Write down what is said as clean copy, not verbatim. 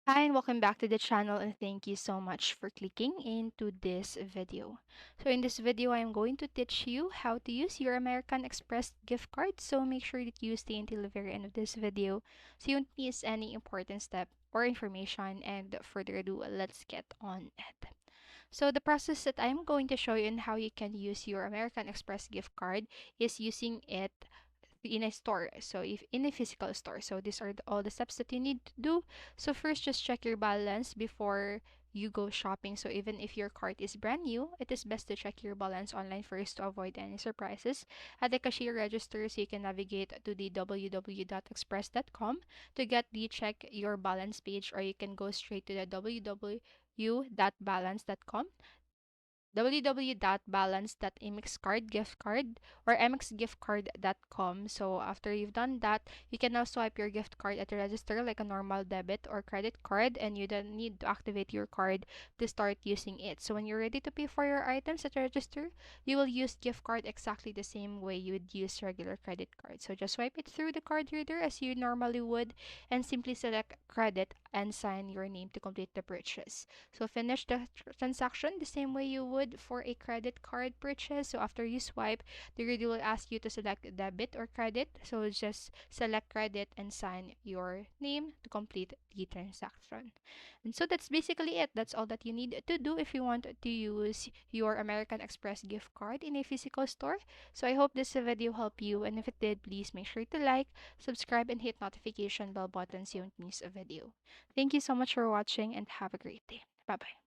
Hi and welcome back to the channel, and thank you so much for clicking into this video. So in this video, I am going to teach you how to use your American Express gift card. So make sure that you stay until the very end of this video so you don't miss any important step or information. And further ado, let's get on it. So the process that I'm going to show you and how you can use your American Express gift card is using it in a store, so if in a physical store. So these are all the steps that you need to do. So first, just check your balance before you go shopping. So even if your cart is brand new, it is best to check your balance online first to avoid any surprises at the cashier register. So you can navigate to the www.express.com to get the check your balance page, or you can go straight to the www.balance.com, www.balance.mxcard gift card or mxgiftcard.com. So after you've done that, you can now swipe your gift card at the register like a normal debit or credit card, and you don't need to activate your card to start using it. So when you're ready to pay for your items at the register, you will use gift card exactly the same way you would use regular credit card. So just swipe it through the card reader as you normally would, and simply select credit and sign your name to complete the purchase. So finish the transaction the same way you would for a credit card purchase. So after you swipe, the reader will ask you to select debit or credit. So just select credit and sign your name to complete the transaction. And so that's basically it. That's all that you need to do if you want to use your American Express gift card in a physical store. So I hope this video helped you, and if it did, please make sure to like, subscribe, and hit notification bell button so you don't miss a video. Thank you so much for watching and have a great day. Bye bye.